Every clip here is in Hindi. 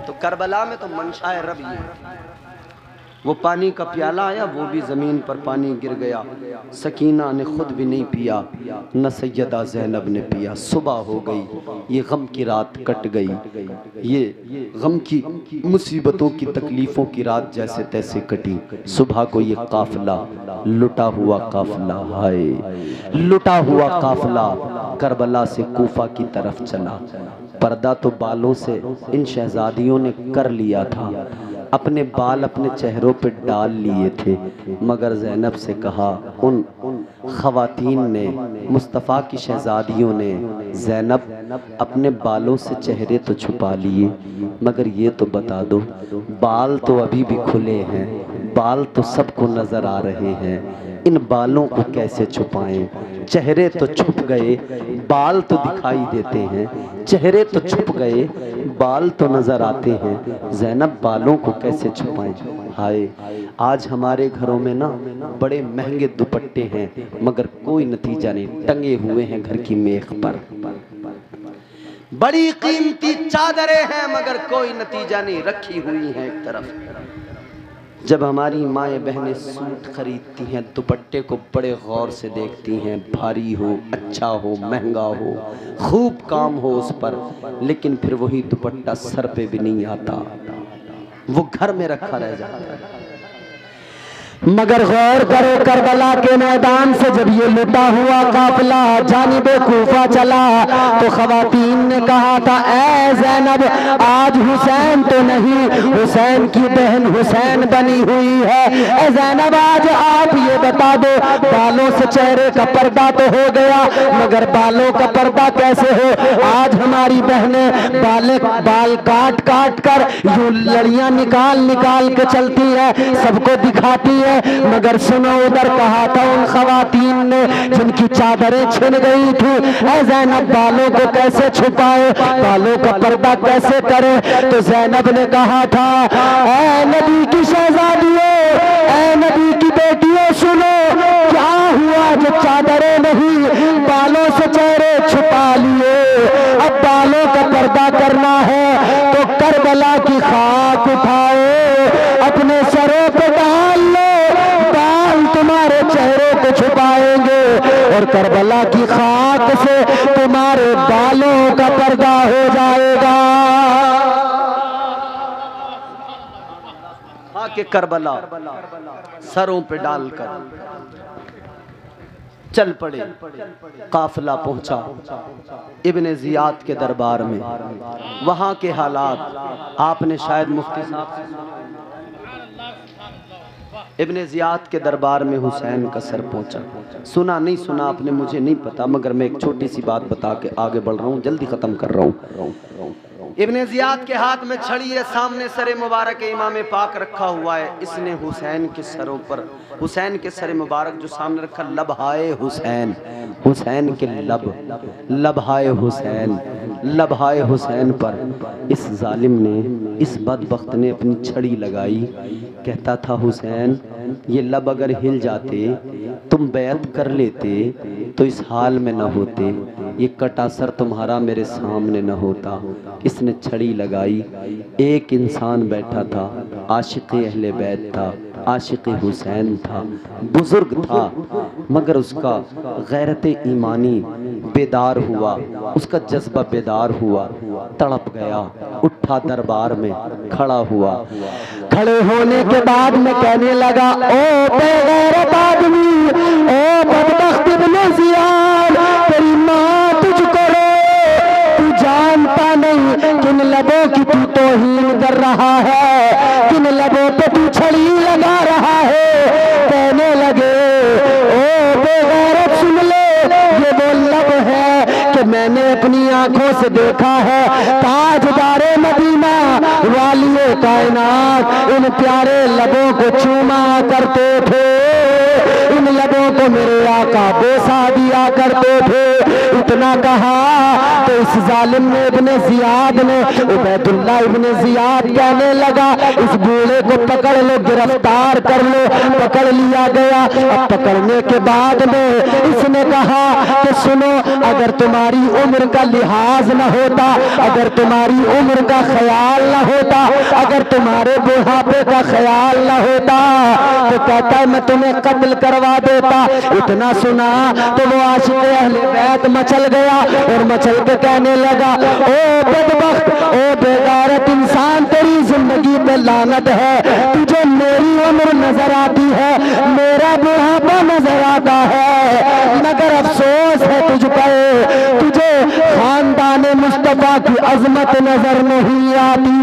तो करबला में तो मंशाए रब ये, वो पानी का प्याला आया, वो भी ज़मीन पर पानी गिर गया। सकीना ने खुद भी नहीं पिया, न सैयदा ज़ैनब ने पिया। सुबह हो गई, ये गम की रात कट गई, ये गम की मुसीबतों की तकलीफ़ों की रात जैसे तैसे कटी। सुबह को ये काफ़िला, लुटा हुआ काफ़िला, हाय लुटा हुआ काफ़िला करबला से कूफा की तरफ चला। पर्दा तो बालों से इन शहजादियों ने कर लिया था, अपने बाल अपने चेहरों पे डाल लिए थे, मगर ज़ैनब से कहा, उन ख़वातीन ने, मुस्तफ़ा की शहजादियों ने, ज़ैनब अपने बालों से चेहरे तो छुपा लिए, मगर ये तो बता दो, बाल तो अभी भी खुले हैं, बाल तो सबको नज़र आ रहे हैं, इन बालों को कैसे छुपाएं? चेहरे तो छुप गए, बाल तो दिखाई देते हैं, चेहरे तो छुप गए, बाल तो नज़र आते हैं, ज़ैनब बालों को कैसे छुपाएं? हाय, आज हमारे घरों में ना बड़े महंगे दुपट्टे हैं, मगर कोई नतीजा नहीं, टंगे हुए हैं घर की मेख पर। बड़ी कीमती चादरें हैं, मगर कोई नतीजा नहीं, रखी हुई हैं एक तरफ। जब हमारी माएँ बहनें सूट खरीदती हैं, दुपट्टे को बड़े गौर से देखती हैं, भारी हो, अच्छा हो, महंगा हो, खूब काम हो उस पर, लेकिन फिर वही दुपट्टा सर पे भी नहीं आता, वो घर में रखा रह जाता है। मगर गौर करो, करबला के मैदान से जब ये लुटा हुआ काफिला जानिबे कूफा चला, तो खवातीन ने कहा था, ऐ ज़ैनब, आज हुसैन तो नहीं, हुसैन की बहन हुसैन बनी हुई है। ऐ ज़ैनब, आज आप ये बता दो, बालों से चेहरे का पर्दा तो हो गया, मगर बालों का पर्दा कैसे हो? आज हमारी बहनें बाल काट काट कर यूं लड़ियां निकाल निकाल के चलती है, सबको दिखाती है, मगर सुनो, उधर कहा था उन खवातीन ने जिनकी चादरें छिन गई थी, ऐ ज़ैनब, बालों को कैसे छुपाए, बालों का पर्दा कैसे करे? तो ज़ैनब ने कहा था, ऐ नबी की शहजादियों, ऐ नबी की बेटियों, सुनो क्या हुआ, जो चादरें नहीं, बालों से चेहरे छुपा लिए, अब बालों का पर्दा करना है तो करबला की खाक उठाओ, अपने सरों पे डाल लो, बाल तुम्हारे चेहरे को छुपाएंगे और करबला की खाक से तुम्हारे बालों का पर्दा हो जाएगा। आके करबला सरों पे डालकर चल पड़े। काफिला पहुंचा इब्ने ज़ियाद के दरबार में। वहां के हालात आपने शायद मुफ्ती साहब, इब्ने ज़ियाद के दरबार में हुसैन का सर पहुंचा, सुना नहीं सुना आपने मुझे नहीं पता, मगर मैं एक छोटी सी बात बता के आगे बढ़ रहा हूँ, जल्दी खत्म कर रहा हूँ। इब्ने ज़ियाद के हाथ में छड़ी है, सामने सरे मुबारक इमाम पाक रखा हुआ है, इसने हुसैन के सरों पर, हुसैन के सर मुबारक जो सामने रखा, लबहाए हुसैन, हुसैन के लबहाए हुसैन, लबहाए हुसैन पर इस जालिम ने, इस बदबख्त ने अपनी छड़ी लगाई। कहता था, हुसैन, ये लब अगर हिल जाते, तुम बैत कर लेते तो इस हाल में न होते, ये कटा सर तुम्हारा मेरे सामने न होता। इसने छड़ी लगाई। एक इंसान बैठा था, आशिक़ अहले बैत था, आशिक़ हुसैन था, बुजुर्ग था, मगर उसका गैरत ईमानी बेदार हुआ, उसका जज्बा बेदार हुआ, तड़प गया, उठा दरबार में खड़ा हुआ। खड़े होने के बाद में कहने लगा, ओ बेगैरत आदमी, ओ बदबख्त इब्ने ज़ियाद, तेरी माँ तुझको रोए, तू जानता नहीं किन लबों की तू तौहीन कर रहा है, किन लबों पे तू छड़ी लगा रहा है। कहने लगे, ओ बेगैरत, सुन ले, ये वो लब है कि मैंने अपनी आंखों से देखा है, ताजदारे मदीना वालिए कायनात इन प्यारे लबों को चूमा करते थे, इन लबों को मेरे आका बोसा दिया करते थे। इतना कहा तो इस जालिम ने इब्ने जियाद ने उबैदुल्लाह इब्ने जियाद कहने लगा इस बूढ़े को पकड़ लो, गिरफ्तार कर लो। पकड़ लिया गया। अब पकड़ने के बाद में इसने कहा कि सुनो, अगर तुम्हारी उम्र का लिहाज न होता, अगर तुम्हारी उम्र का ख्याल न होता, अगर तुम्हारे बुढ़ापे का ख्याल न होता तो कहता है मैं तुम्हें कत्ल करवा देता। इतना सुना तो वो आशिक़ अहले बैत मचल गया और मचल के कहने लगा, ओ बदबख्त, ओ बेगारत इंसान, तेरी जिंदगी पे लानत है। तुझे मेरी उम्र नजर आती है, मेरा बुढ़ापा नजर आता है, मगर अफसोस है तुझ पर, तुझे खानदान मुस्तफा की अजमत नजर नहीं आती,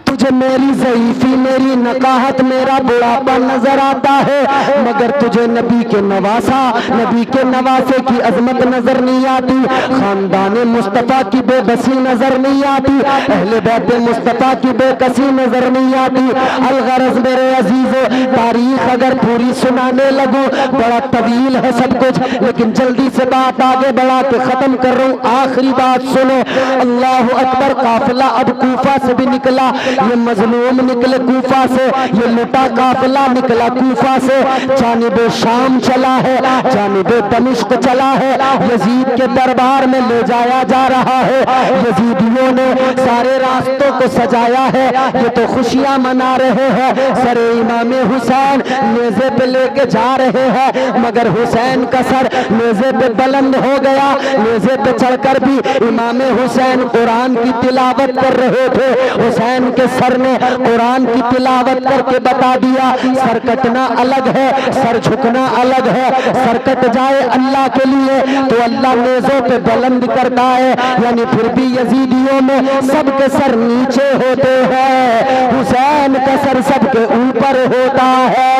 तुझे मेरी ज़ईफ़ी, मेरी नकाहत, मेरा बुढ़ापा नजर आता है, मगर तुझे नबी के नवासा, नबी के नवासे की अजमत नजर नहीं आती, खानदान मुस्तफ़ा की बेबसी नजर नहीं आती, अहले बैत मुस्तफ़ा की बेकसी नजर नहीं आती। अलगरज मेरे अजीजों, तारीख अगर पूरी सुनाने लगूं बड़ा तवील है सब कुछ, लेकिन जल्दी से बात आगे बढ़ा के खत्म कर रहा हूं। आखिरी बात सुनो, अल्लाह अकबर। काफिला अब कूफा से भी निकला, ये मजलूम निकले कूफा से, ये लुटा काफिला निकला कूफा से, जानिब शाम चला है, जानिब दमिश्क चला है, यजीद के दरबार में ले जाया जा रहा है। यजीदियों ने सारे रास्तों को सजाया है, ये तो खुशियां मना रहे हैं, सरे इमाम हुसैन नेज़े पे लेके जा रहे हैं, मगर हुसैन का सर नेज़े पे बुलंद हो गया। नेज़े पे चढ़कर भी इमाम हुसैन कुरान की तिलावत कर रहे थे। हुसैन के सर ने कुरान की तिलावत करके बता दिया, सर कटना अलग है, सर झुकना अलग है। सर कट जाए अल्लाह के लिए तो अल्लाह नेज़ों पे बुलंद करता है, यानी फिर भी यजीदियों में सबके सर नीचे होते हैं, हुसैन का सर सबके ऊपर होता है।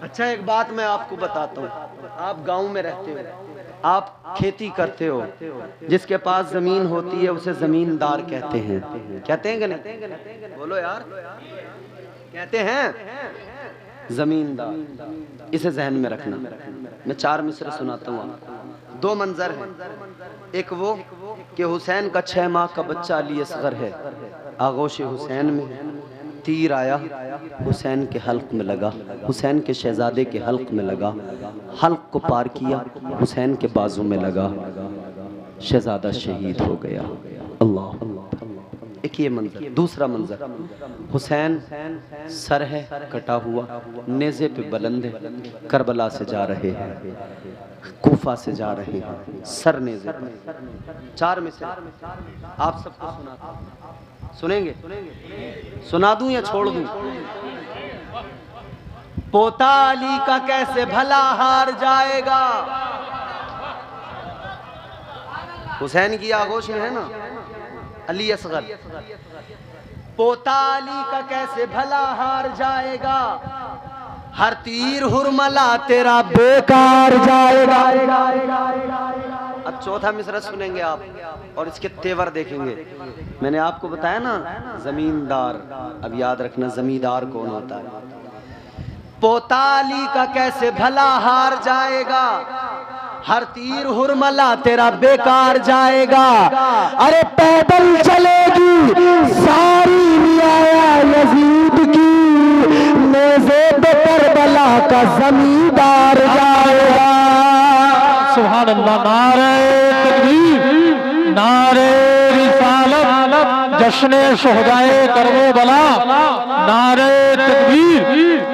अच्छा, एक बात मैं आपको बताता हूँ, आप गांव में रहते हो, आप खेती करते हो, जिसके पास जमीन होती है उसे जमींदार कहते हैं। कहते हैं कि नहीं? बोलो यार, कहते हैं जमींदार। इसे जहन में रखना। मैं 4 मिसरे सुनाता हूँ आपको। 2 मंजर है, एक वो कि हुसैन का 6 माह का बच्चा अली असगर है, आगोश हुसैन में तीर आया, हुसैन के हल्क में लगा, हुसैन के शहजादे के हल्क में लगा, हल्क को पार किया, हुसैन के बाजू में लगा, शहजादा शहीद हो गया। अल्लाह, एक ये मंजर। दूसरा मंजर, हुसैन सर है कटा हुआ, नेज़े पे बुलंद है, करबला से जा रहे हैं, कूफा से जा रहे हैं, सर नेज़े पे। 4 में से आप सबको सुनाता हूं, सुनेंगे? सुना दूं या छोड़ दूं? पोता अली का कैसे भला हार जाएगा। हुसैन की आगोश में है ना अली असगर, पोता अली का कैसे भला हार जाएगा, हर तीर हुरमला तेरा बेकार जाएगा। अब चौथा मिसरा सुनेंगे आप और इसके तेवर देखेंगे। मैंने आपको बताया ना जमींदार, अब याद रखना जमींदार कौन होता है। पोता अली का कैसे भला हार जाएगा, हर तीर हुरमला तेरा बेकार जाएगा। अरे पैदल चलेगी सारी रियाया यजीद की, नेज़े पे करबला का जमींदार जाएगा। सुभान अल्लाह। नारे तकबीर, नारे रिसालत, जश्ने शुहदाए करबला, नारे तकबीर,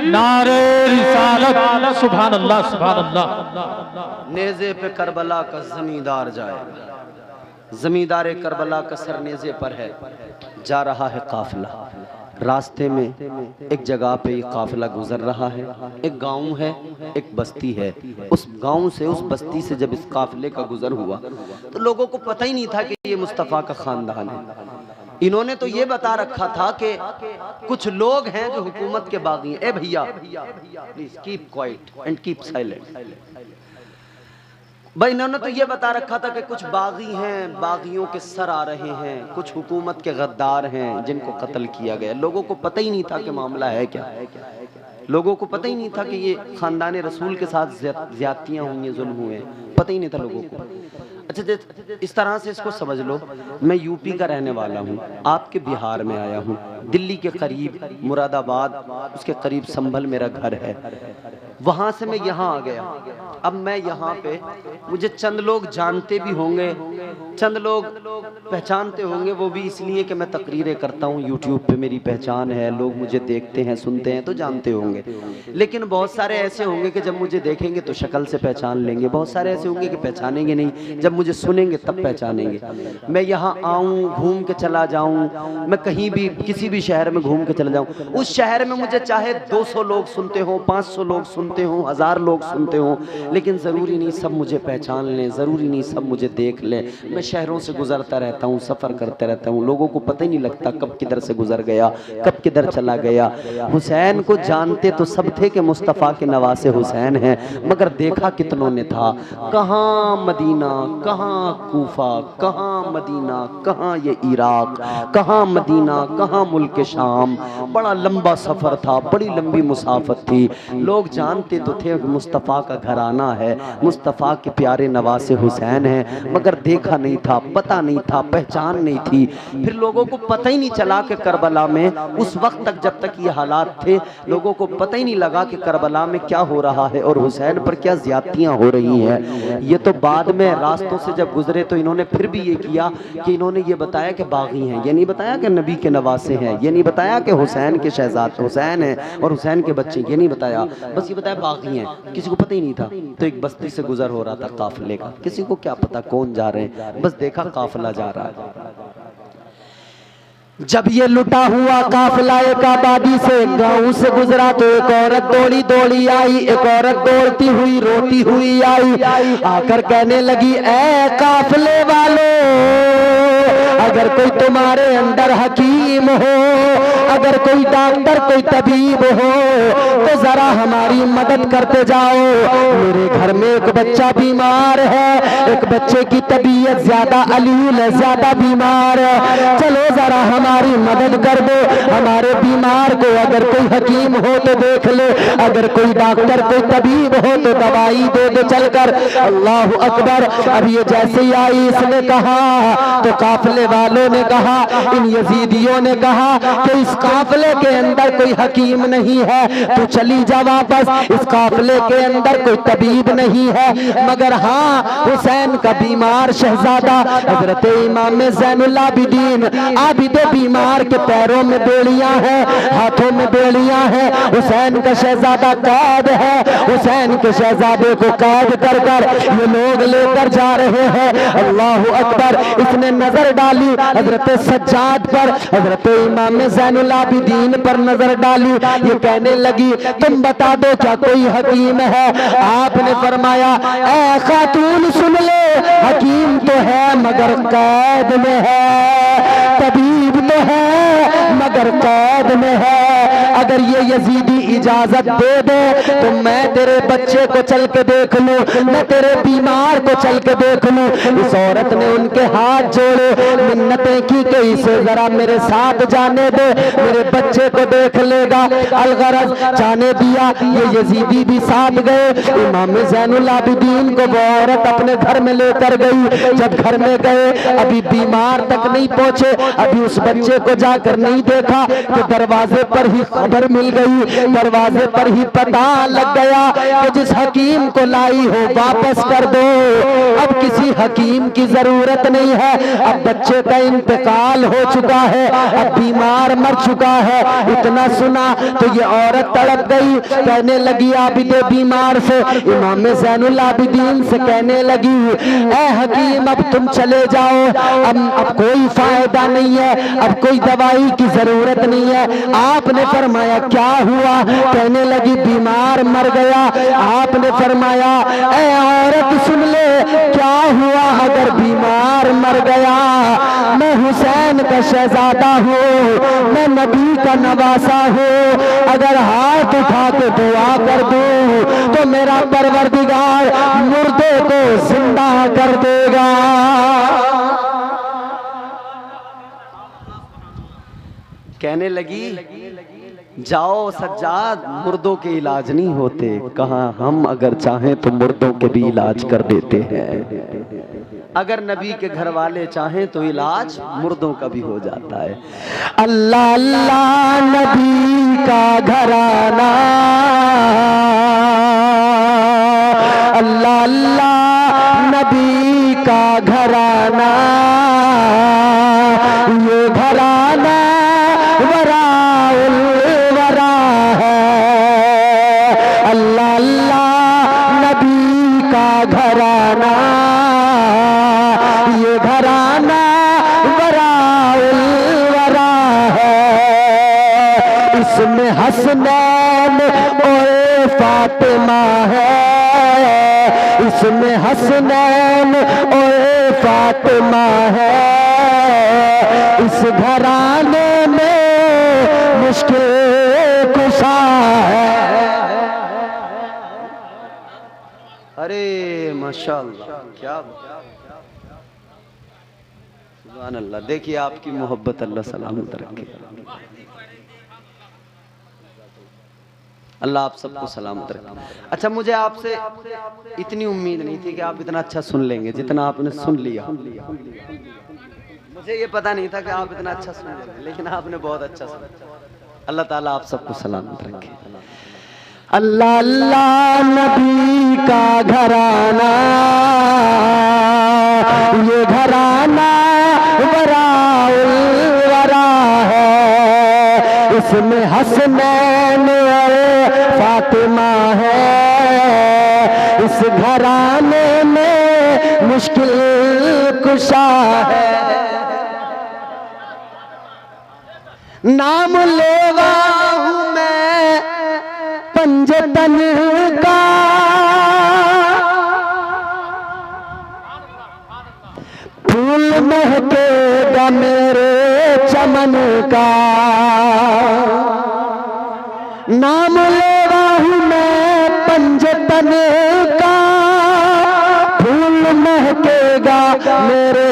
नारे रिसालत। सुभान अल्लाह, सुभान अल्लाह। नेज़े पे करबला का जमींदार जाएगा, जमींदार करबला का सर नेज़े पर है, जा रहा है काफिला। रास्ते में एक जगह पे ये काफिला गुजर रहा है, एक गांव है, एक बस्ती है। उस गांव से, उस बस्ती से जब इस काफिले का गुजर हुआ तो लोगों को पता ही नहीं था कि ये मुस्तफ़ा का खानदान है। इन्होंने तो ये बता रखा था कि कुछ लोग हैं जो हुकूमत के बागी हैं। ए भैया, please keep quiet and keep silent. भाई इन्होंने तो ये बता रखा था कि कुछ बागी हैं, बागियों के सर आ रहे हैं, कुछ हुकूमत के गद्दार हैं जिनको कत्ल किया गया। लोगों को पता ही नहीं था कि मामला है क्या, लोगों को पता ही नहीं था कि ये खानदान रसूल के साथ ज्यादतियां हुई हैं, जुल्म हुए, पता ही नहीं था लोगों को। अच्छा, इस तरह से इसको समझ लो, मैं यूपी का रहने वाला हूँ, आपके बिहार में आया हूँ, दिल्ली के करीब मुरादाबाद, उसके करीब संभल मेरा घर है, वहां से मैं यहाँ आ गया। अब मैं यहाँ पे, मुझे चंद लोग जानते भी होंगे, चंद लोग पहचानते होंगे, वो भी इसलिए कि मैं तकरीरें करता हूँ, यूट्यूब पे मेरी पहचान है, लोग मुझे देखते हैं, सुनते हैं तो जानते होंगे। लेकिन बहुत सारे ऐसे होंगे कि जब मुझे देखेंगे तो शक्ल से पहचान लेंगे, बहुत सारे ऐसे होंगे कि पहचानेंगे नहीं, जब मुझे सुनेंगे तब पहचानेंगे। मैं यहाँ आऊँ, घूम के चला जाऊँ, मैं कहीं भी किसी भी शहर में घूम के चला जाऊँ, उस शहर में मुझे चाहे 200 लोग सुनते हो, 500 लोग सुनते हो, 1000 लोग सुनते हो, लेकिन ज़रूरी नहीं सब मुझे पहचान लें, ज़रूरी नहीं सब मुझे देख लें। मैं शहरों से गुजरता रहता हूँ, सफ़र करते रहता हूँ, लोगों को पता ही नहीं लगता कब किधर से गुजर गया, कब किधर चला गया। हुसैन को जानते तो सब थे कि मुस्तफ़ा के नवासे हुसैन हैं, मगर देखा कितनों ने था, कहाँ मदीना, कहाँ कूफा, कहाँ मदीना, कहाँ ये इराक, कहाँ मदीना, कहाँ मुल्क शाम। बड़ा लंबा सफ़र था, बड़ी लंबी मुसाफत थी। लोग जानते तो थे कि मुस्तफ़ा का घराना है, मुस्तफ़ा के प्यारे नवासे हुसैन हैं, मगर देखा नहीं था, पता नहीं था, पहचान नहीं थी। फिर लोगों को पता ही नहीं चला कि करबला में उस वक्त तक, जब तक ये हालात थे, लोगों को पता ही नहीं लगा कि करबला में क्या हो रहा है और हुसैन पर क्या ज्यादतियां हो रही हैं। ये तो बाद में रास्तों से जब गुजरे तो इन्होंने फिर भी ये किया कि इन्होंने ये बताया कि बागी हैं, ये नहीं बताया कि नबी के नवासे हैं, ये नहीं बताया कि हुसैन के शहजाद हुसैन हैं और हुसैन के बच्चे, ये नहीं बताया, बस ये बताया बागी हैं। किसी को पता ही नहीं था। तो एक बस्ती से गुजर हो रहा था काफिले का, किसी को क्या पता कौन जा रहे हैं, बस देखा काफिला जा रहा है। जब ये लुटा हुआ काफिला एक आबादी से गांव से गुजरा तो एक औरत दौड़ी दौड़ी आई, एक औरत दौड़ती हुई रोती हुई आई, आकर कहने लगी, ऐ काफिले वालों, अगर कोई तुम्हारे अंदर हकीम हो, अगर कोई डॉक्टर, कोई तबीब हो तो जरा हमारी मदद करते जाओ। मेरे घर में एक बच्चा बीमार है, एक बच्चे की तबीयत ज्यादा अलील है, ज्यादा बीमार है, चलो जरा हमारी मदद कर दो। हमारे बीमार को अगर कोई हकीम हो तो देख ले, अगर कोई डॉक्टर, कोई तबीब हो तो दवाई दे दो चलकर। अल्लाह अकबर। अब ये जैसे ही आई इसने कहा तो काफिले वालों ने कहा, इन यजीदियों ने कहा कि इस काफिले के अंदर कोई हकीम नहीं है, तू चली जा वापस, इस काफिले के अंदर कोई तबीब नहीं है, मगर हाँ हुसैन का बीमार शहजादा हजरत इमाम ज़ैनुल आबिदीन आबिद बीमार के पैरों में बेड़ियां हैं, हाथों में बेड़ियां हैं, हुसैन का शहजादा कैद है, हुसैन के शहजादे को कैद कर कर ये लोग लेकर जा रहे हैं। अल्लाह अकबर। इसने नजर डाली हजरत सज्जाद पर, हजरत इमाम ज़ैनुल आबिदीन पर नजर डाली, ये कहने लगी, तुम बता दो क्या कोई हकीम है? आपने फरमाया, ऐ खातून सुन ले, हकीम तो है मगर कैद में है, तबीब तो है मगर कैद में है। अगर ये यजीदी इजाजत दे दे तो मैं तेरे बच्चे को चल के देख लूं, मैं तेरे बीमार को चल के देख लूं। इस औरत ने उनके हाथ जोड़े, मिन्नतें की कि इसे जरा मेरे साथ जाने दे, मेरे बच्चे को देख लेगा। अलगरज जाने दिया, ये यजीदी भी साथ गए। इमाम ज़ैनुल आबिदीन को वो औरत अपने घर में लेकर गई। जब घर में गए अभी बीमार तक नहीं पहुंचे, अभी उस बच्चे को जाकर नहीं देखा तो दरवाजे पर ही खबर मिल गई, दरवाजे पर ही पता लग गया कि जिस हकीम को लाई हो वापस कर दो, अब किसी हकीम की जरूरत नहीं है, अब बच्चे का इंतकाल हो चुका है, अब बीमार मर चुका है। इतना सुना तो ये औरत तड़प गई, कहने लगी आबिद बीमार से, इमाम ज़ैनुल आबिदीन से कहने लगी, ऐ हकीम अब तुम चले जाओ, अब कोई फायदा नहीं है, अब कोई दवाई की जरूरत नहीं है। आपने फरमाया क्या हुआ? कहने लगी बीमार मर गया। आपने फरमाया, ऐ औरत सुन ले, क्या हुआ अगर बीमार मर गया? मैं हुसैन का शहजादा हूँ, मैं नबी का नवासा हूँ, अगर हाथ उठा के दुआ कर दूँ तो मेरा परवरदिगार मुर्दे को जिंदा कर देगा। कहने लगी जाओ सज्जाद, मुर्दों के इलाज नहीं होते। कहा हम अगर चाहें तो मुर्दों के भी इलाज कर देते हैं। अगर नबी के घर वाले चाहें तो इलाज मुर्दों का भी हो जाता है। अल्लाह अल्लाह नबी का घराना, अल्लाह अल्लाह नबी का घराना, ये घराना वराउल वरा है। अल्लाह अल्लाह नबी का घराना, ये घराना वराउल वरा है। इसमें हसनैन और फातिमा है, इसमें हसनैन और फातिमा है। इस घराने में मुश्किल कुशा है। अरे माशाअल्लाह, क्या सुभान अल्लाह। देखिए आपकी मोहब्बत अल्लाह सलामत रखे, अल्लाह आप सबको सलामत रखे। अच्छा, मुझे आपसे इतनी उम्मीद नहीं थी कि आप इतना अच्छा सुन लेंगे जितना आपने सुन लिया। मुझे ये पता नहीं था कि आप इतना अच्छा सुन लेंगे, लेकिन आपने बहुत अच्छा सुना। अल्लाह ताला आप सबको सलामत रखे। अल्लाह अल्लाह नबी का घराना, ये घराना वराउल वरा है। इसमें हसनैन और फातिमा है। इस घराने में मुश्किल कुशा है। नाम लेवा हूँ मैं पंजतन का, फूल महकेगा मेरे चमन का। नाम लेवा हूँ मैं पंजतन का, फूल महकेगा मेरे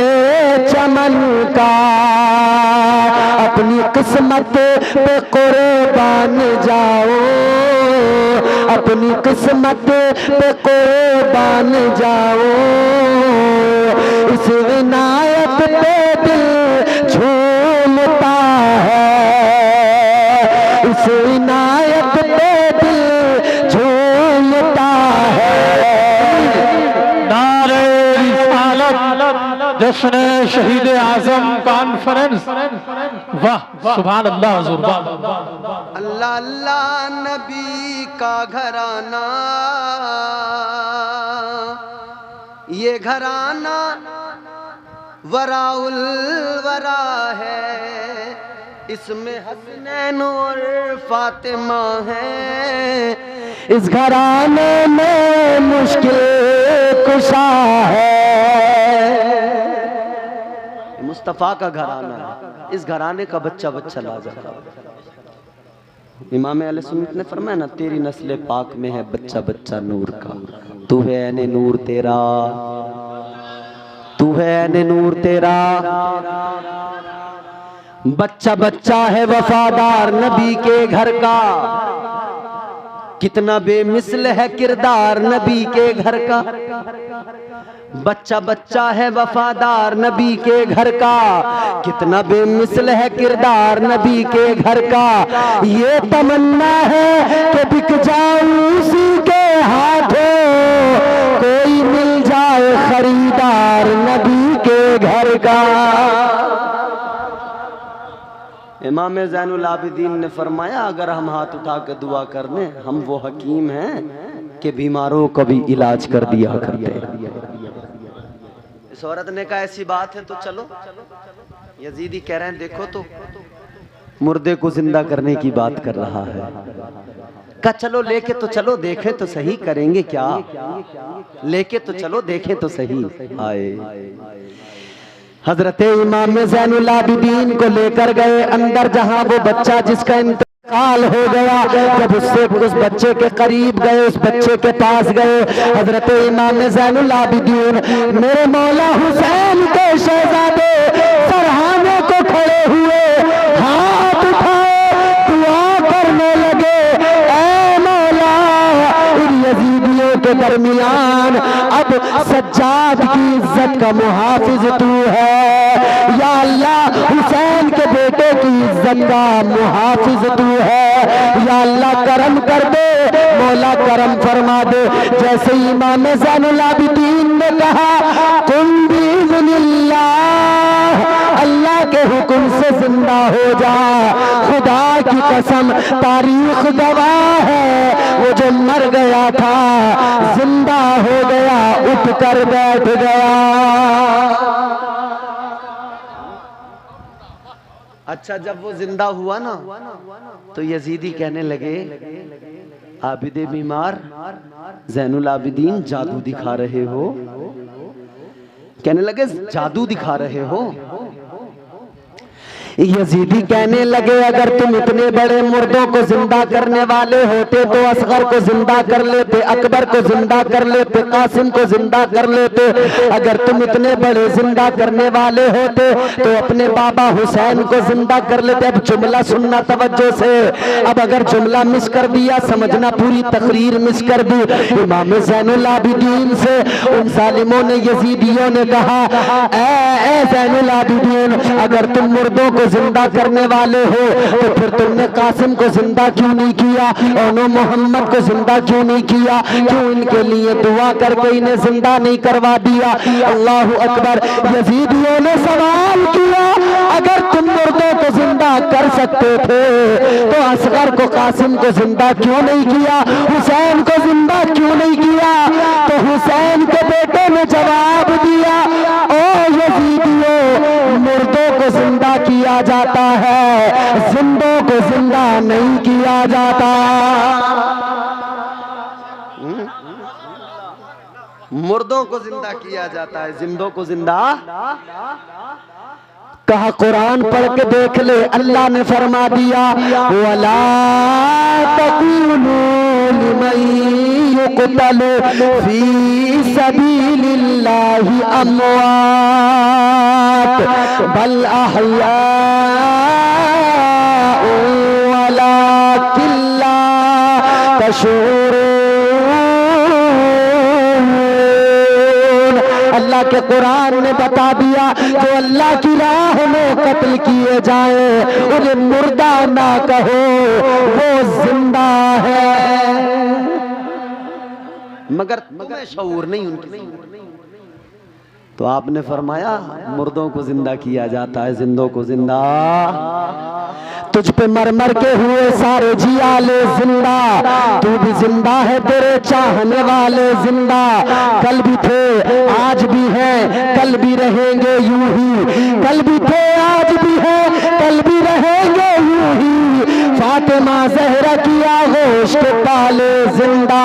चमन का। अपनी किस्मत पे कुर्बान जाओ, अपनी किस्मत पे कुर्बान जाओ। इस इनायत पे दिल झूमता है, इस इनायत पे दिल झूमता है। नारे रिसालत, जश्न शहीद आजम कॉन्फ्रेंस। वाह सुभान अल्लाह हुजूर, अल्लाह अल्लाह नबी का घराना, ये घराना वराउल वरा है। इसमें हसनैन और फातिमा है। इस घराने में मुश्किल कुशा है। मुस्तफ़ा का घराना है, इस घराने का बच्चा बच्चा ला जाता। इमाम अहले सुन्नत ने फरमाया ना, तेरी नस्ल पाक में है बच्चा बच्चा नूर का। तू है ऐने नूर तेरा, तू है ऐने नूर तेरा। बच्चा बच्चा है वफादार नबी के घर का। कितना बेमिसल है किरदार नबी के घर का। बच्चा बच्चा है वफादार नबी के घर का। कितना बेमिसल है किरदार नबी के घर का। ये तमन्ना है कि बिक जाऊं उसी के हाथों, कोई मिल जाए खरीदार नबी के घर का। इमाम ज़ैनुल आबिदीन ने फरमाया, अगर हम हाथ उठा के दुआ करने, हम वो हकीम हैं कि बीमारों को भी इलाज कर दिया करते। इस औरत ने कहा ऐसी बात है तो चलो। यजीदी कह रहे हैं देखो तो मुर्दे को जिंदा करने की बात कर रहा है। का चलो लेके तो चलो, देखे तो सही, करेंगे क्या, लेके तो चलो देखे तो सही। आए हजरत इमाम ज़ैनुल आबिदीन को लेकर गए अंदर, जहां वो बच्चा जिसका काल हो गया। जब उससे उस बच्चे के करीब गए, उस बच्चे के पास गए, हजरत इमाम ज़ैनुल आबिदीन मेरे मौला हुसैन के शहजादे फरहाने को खड़े हुए, हाथ उठाए, दुआ करने लगे, ऐ मौला इन यजीदियों के दरमियान अब सज्जाद की इज्जत का मुहाफिज तू है, या अल्लाह हुसैन के बेटे की इज्जत का मुहाफिज तू है, या अल्लाह करम कर दे, मौला करम फरमा दे। जैसे इमाम ज़ैनुल आबिदीन ने कहा कुम बिइज़्निल्लाह, अल्लाह के हुक्म से जिंदा हो जा, खुदा की कसम तारीख गवाह है, वो जो मर गया था जिंदा हो गया, उठ कर बैठ गया। अच्छा, जब वो जिंदा हुआ ना तो यजीदी कहने लगे आबिदे बीमार ज़ैनुल आबिदीन जादू दिखा रहे हो, कहने लगे जादू दिखा रहे हो। यजीदी कहने लगे अगर तुम इतने बड़े मुर्दों को जिंदा करने वाले होते तो असगर को जिंदा कर लेते, अकबर को जिंदा कर लेते, कासिम को जिंदा कर लेते। अगर तुम इतने बड़े जिंदा करने वाले होते तो अपने बाबा हुसैन को जिंदा कर लेते। अब जुमला सुनना तवज्जो से, अब अगर जुमला मिस कर दिया समझना पूरी तकरीर मिस कर दी। इमाम ज़ैनुल आबिदीन से उन जालिमों ने, यजीदियों ने कहा ऐ ज़ैनुल आबिदीन, अगर तुम मुर्दों को जिंदा करने वाले हो तो फिर तुमने कासिम को जिंदा क्यों नहीं किया, और मोहम्मद को जिंदा क्यों नहीं किया, क्यों इनके लिए दुआ करके इन्हें जिंदा नहीं करवा दिया। अल्लाह अकबर। यजीदियों ने सवाल किया अगर तुम मुर्दों को जिंदा कर सकते थे तो असगर को, कासिम को जिंदा क्यों नहीं किया, हुसैन को जिंदा क्यों नहीं किया। तो हुसैन के बेटे ने जवाब दिया ओ यजीदियों, मुर्दों को जिंदा किया जाता है, जिंदों को जिंदा नहीं किया जाता। मुर्दों को जिंदा किया जाता है, जिंदों को जिंदा। कहा कुरान पढ़ के देख ले, अल्लाह ने फरमा दिया वला तक़ूलू लिमन युक़तलु फी सबीलिल्लाहि अमवात बल अहयाउ वलाकिन ला तशऊरून। अल्लाह के कुरान ने बता दिया जो अल्लाह की राह में कत्ल किए जाए उन्हें मुर्दा ना कहो, वो जिंदा है। मगर तुम्हें शऊर नहीं उनकी। तो आपने फरमाया मुर्दों को जिंदा किया जाता है, जिंदों को जिंदा। तुझ पे मर मर के हुए सारे जियाले जिंदा, तू भी जिंदा है, तेरे चाहने वाले जिंदा। कल भी थे आज भी हैं, कल भी रहेंगे यूं ही, कल भी थे आज भी हैं, कल भी रहेंगे यूं ही। फातिमा ज़हरा की आगोश के पाले जिंदा।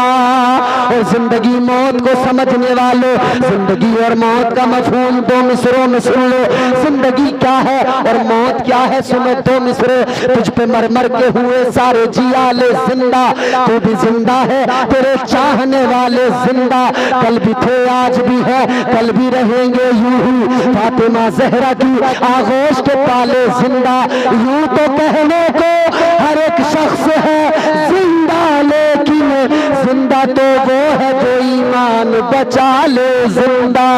और जिंदगी मौत को समझने वालों, जिंदगी और मौत का मफहूम दो मिसरों में सुन लो। जिंदगी क्या है और मौत क्या है सुनो दो मिसरे। तुझ पे मर मर के हुए सारे जियाले जिंदा, तू भी जिंदा है, तेरे चाहने वाले जिंदा। कल भी थे आज भी है, कल भी रहेंगे यूं ही। फातिमा ज़हरा की आगोश के पाले जिंदा। यूं तो कहने को हर एक शख्स है जिंदा, लेकिन जिंदा तो वो है जो ईमान बचा ले जिंदा।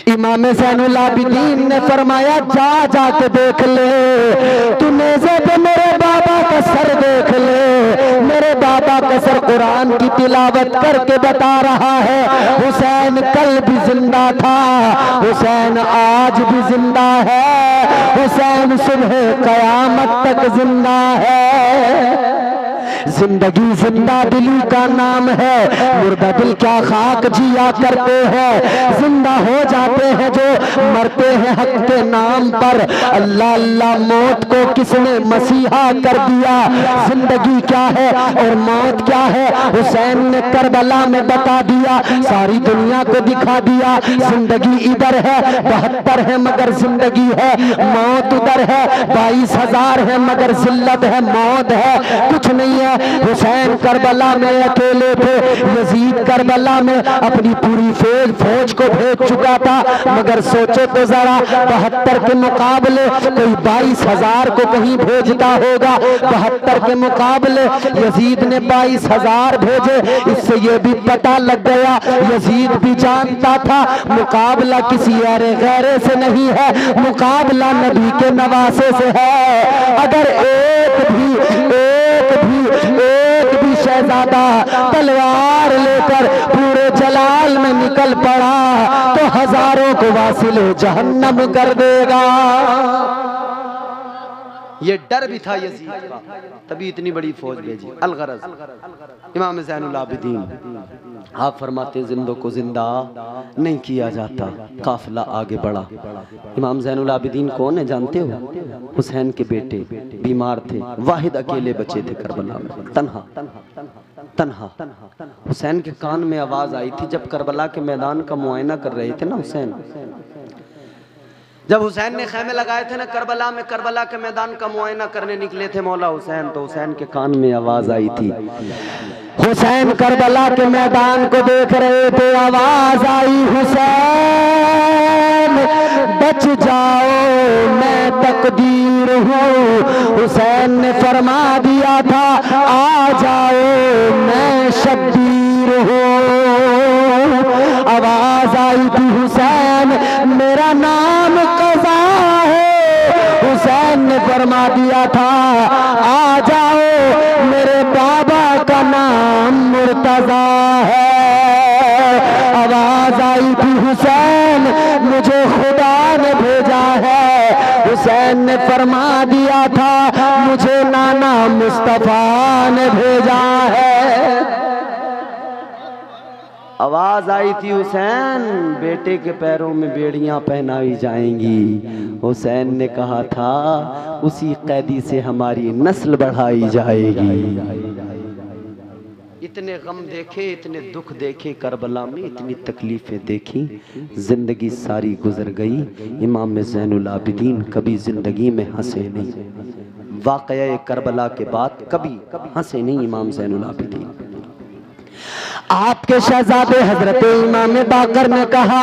इमाम ज़ैनुल आबिदीन ने फरमाया जा जाके देख ले, तूने जब मेरे बाबा का सर देख ले, मेरे बाबा का सर कुरान की तिलावत करके बता रहा है हुसैन कल भी जिंदा था, हुसैन आज भी जिंदा है, हुसैन सुबह कयामत तक जिंदा है। जिंदगी जिंदा दिली का नाम है, मुर्दा दिल क्या खाक जिया करते हैं। जिंदा हो जाते हैं जो मरते हैं हक के नाम पर। अल्लाह अल्लाह मौत को किसने मसीहा कर दिया। जिंदगी क्या है और मौत क्या है हुसैन ने करबला में बता दिया, सारी दुनिया को दिखा दिया। जिंदगी इधर है 72 है मगर जिंदगी है, मौत उधर है 22,000 है मगर जिल्लत है, मौत है कुछ नहीं है। हुसैन करबला में अकेले थे, यजीद करबला में अपनी पूरी फौज को भेज चुका था, मगर सोचो तो जरा 72 के मुकाबले कोई 22,000 को कहीं भेजता होगा। 72 के मुकाबले यजीद ने 22,000 भेजे। इससे ये भी पता लग गया यजीद भी जानता था मुकाबला किसी गैरे से नहीं है, मुकाबला नबी के नवासे से है। अगर एक भी शहजादा तलवार लेकर पूरे जलाल में निकल पड़ा तो हजारों को वासिल जहन्नम कर देगा। ये डर भी था यजीद का, तभी इतनी बड़ी फौज भेजी। अलगरज इमाम ज़ैनुल आबिदीन आप फरमाते जिंदों को जिंदा नहीं किया जाता, काफिला आगे बढ़ा। इमाम ज़ैनुल आबिदीन कौन है जानते हो? हुसैन के बेटे, बीमार थे, वाहिद अकेले बचे थे करबला में, तन्हा। हुसैन के कान में आवाज आई थी जब करबला के मैदान का मुआयना कर रहे थे ना हुसैन, जब हुसैन ने खेमे लगाए थे ना करबला में, करबला के मैदान का मुआयना करने निकले थे मौला हुसैन, तो हुसैन के कान में आवाज आई थी। हुसैन करबला के मैदान को देख रहे थे, आवाज आई हुसैन बच जाओ मैं तकदीर हूँ। हुसैन ने फरमा दिया था आ जाओ मैं शब्बीर हूँ। आवाज आई थी हुसैन मेरा नाम कज़ा है। हुसैन ने फरमा दिया था आ जाओ मेरे बाबा का नाम मुर्तजा है। आवाज आई थी हुसैन मुझे खुदा ने भेजा है। हुसैन ने फरमा दिया था मुझे नाना मुस्तफा ने भेजा है। आवाज आई थी हुसैन बेटे के पैरों में बेड़ियां पहनाई जाएंगी। हुसैन ने कहा था उसी कैदी से हमारी नस्ल बढ़ाई जाएगी। इतने गम देखे, इतने दुख देखे करबला में, इतनी तकलीफें देखी, जिंदगी सारी गुजर गई। इमाम ज़ैनुल आबिदीन कभी जिंदगी में हंसे नहीं। वाक़या करबला के बाद कभी हंसे नहीं इमाम ज़ैनुल आबिदीन। आपके शहजादे हजरत इमाम बाकर ने कहा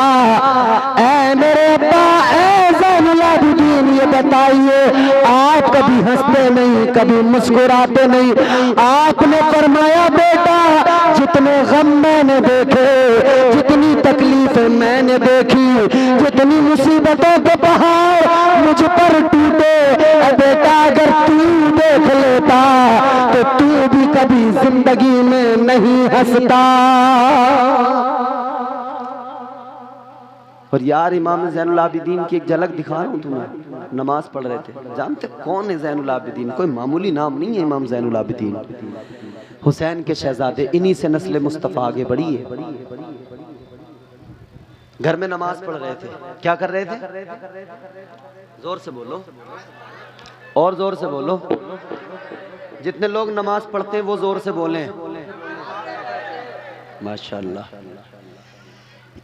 ऐ मेरे अब्बा ऐ ज़ैनुल आबिदीन ये बताइए आप कभी हंसते नहीं, कभी मुस्कुराते नहीं। आपने फरमाया बेटा जितने गम मैंने देखे, जितनी तकलीफें मैंने देखी, जितनी मुसीबतों के पहाड़ मुझ पर टूटे, बेटा अगर तू देख लेता तो तू भी कभी जिंदगी में नहीं हंसता। और यार इमाम ज़ैनुल आबिदीन की एक झलक दिखा रहा हूँ तुम्हें। नमाज पढ़ रहे थे, जानते कौन है ज़ैनुल आबिदीन? कोई मामूली नाम नहीं है इमाम ज़ैनुल आबिदीन। हुसैन के शहजादे, इन्हीं से नस्ल मुस्तफ़ा आगे बढ़ी है। घर में नमाज पढ़ रहे थे, क्या कर रहे थे? जोर से बोलो और जोर से बोलो। जितने लोग नमाज पढ़ते हैं वो जोर से बोलें। माशाअल्लाह।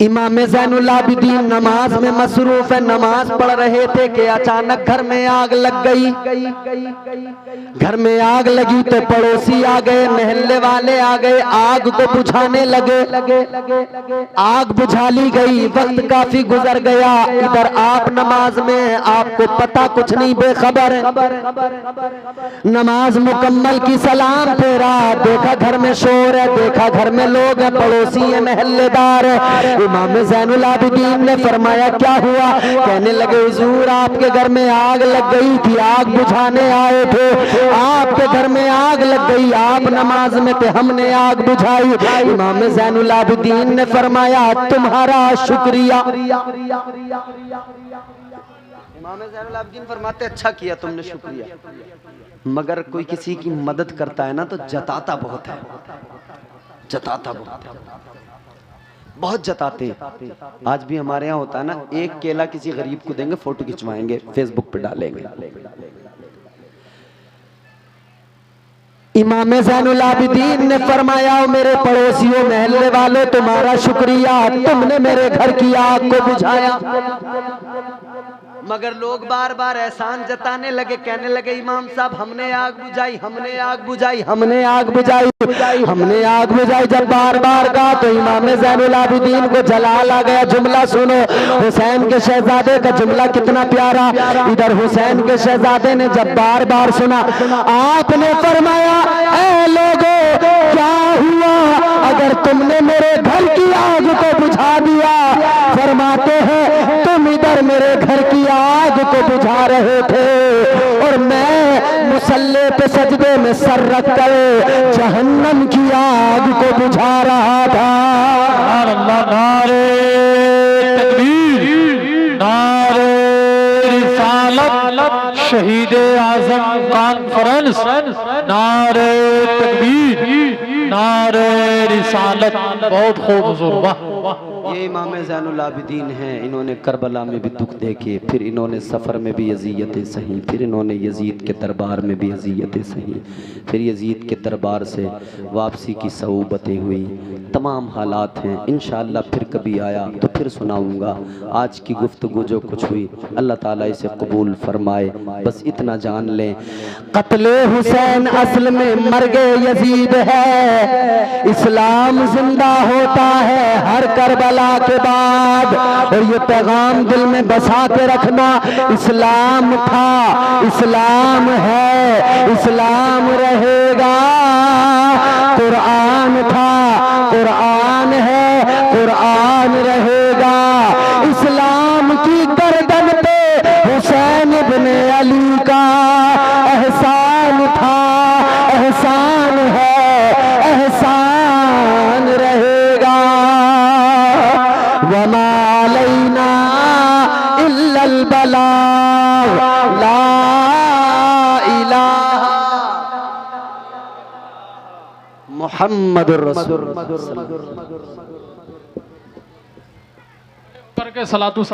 इमाम ज़ैनुल आबिदीन नमाज में मसरूफ है, नमाज पढ़ रहे थे कि अचानक घर में आग लग गई। घर में आग लगी तो पड़ोसी आ गए, मोहल्ले वाले आ गए, आग को बुझाने लगे। आग बुझा ली गई, वक्त काफी गुजर गया। इधर आप नमाज में, आपको पता कुछ नहीं, बेखबर। नमाज मुकम्मल की सलाम फेरा, देखा घर में शोर है, देखा घर में लोग हैं, पड़ोसी है, मोहल्लेदार है। इमाम ज़ैनुल आबिदीन ने फरमाया क्या हुआ? कहने लगे हुजूर आपके घर में आग लग गई थी, आग बुझाने आए थे, आपके घर में आग लग गई, आप नमाज में थे, हमने आग बुझाई। इमाम ज़ैनुल आबिदीन ने फरमाया तुम्हारा शुक्रिया। इमाम ज़ैनुल आबिदीन फरमाते अच्छा किया तुमने, शुक्रिया। मगर कोई किसी की मदद करता है ना तो जताता बहुत है, जताता बहुत है, बहुत जताते हैं। आज भी हमारे यहाँ होता है ना, एक केला किसी गरीब को देंगे, फोटो खिंचवाएंगे, फेसबुक पे डालेंगे। इमाम ज़ैनुल आबिदीन ने फरमाया, मेरे पड़ोसियों महल्ले वालों, तुम्हारा शुक्रिया, तुमने मेरे घर की आग को बुझाया। मगर लोग बार बार एहसान जताने लगे, कहने लगे इमाम साहब हमने आग बुझाई, हमने आग बुझाई, हमने आग बुझाई, हमने आग बुझाई। जब बार बार कहा तो इमाम ज़ैनुल आबिदीन को जलाल आ गया। जुमला सुनो, हुसैन के शहजादे का जुमला कितना प्यारा। इधर हुसैन के शहजादे ने जब बार बार सुना, आपने फरमाया, ऐ लोगों क्या हुआ अगर तुमने मेरे घर की आग को बुझा दिया। फरमाते हैं तुम इधर मेरे घर की आग को बुझा रहे थे और मैं मुसल्ले पे सजदे में सर रख कर जहन्नम की आग को बुझा रहा था। नारे तकबीर, नारे रिसालत, शहीद आजम कॉन्फ्रेंस, नारे तकबीर, नारे रिसालत। बहुत खूब हुजूर, वाह। ये इमाम ज़ैनुल आबिदीन हैं, इन्होंने करबला में भी दुख देखे, फिर इन्होंने सफ़र में भी अज़ियतें सही, फिर इन्होंने यजीद के दरबार में भी अज़ियतें सही, फिर यजीद के दरबार से वापसी की सऊबतें हुई। तमाम हालात हैं, इंशाअल्लाह फिर कभी आया तो फिर सुनाऊँगा। आज की गुफ्तगू जो कुछ हुई अल्लाह ताला इसे कबूल फरमाए। बस इतना जान लें, कत्ले हुसैन असल में मर्गे यजीद है, इस्लाम जिंदा होता है हर करबला के बाद। और ये पैगाम दिल में बसा के रखना, इस्लाम था, इस्लाम है, इस्लाम रहेगा। कुरान था, कुरान है, कुरान रहेगा। इस्लाम की गर्दन पे हुसैन इब्ने अली का एहसान था, एहसान है, एहसान रहेगा। वमा अलैना इल्लल बलाग, ला इलाहा मुहम्मदुर रसूलुल्लाह। करके सलातु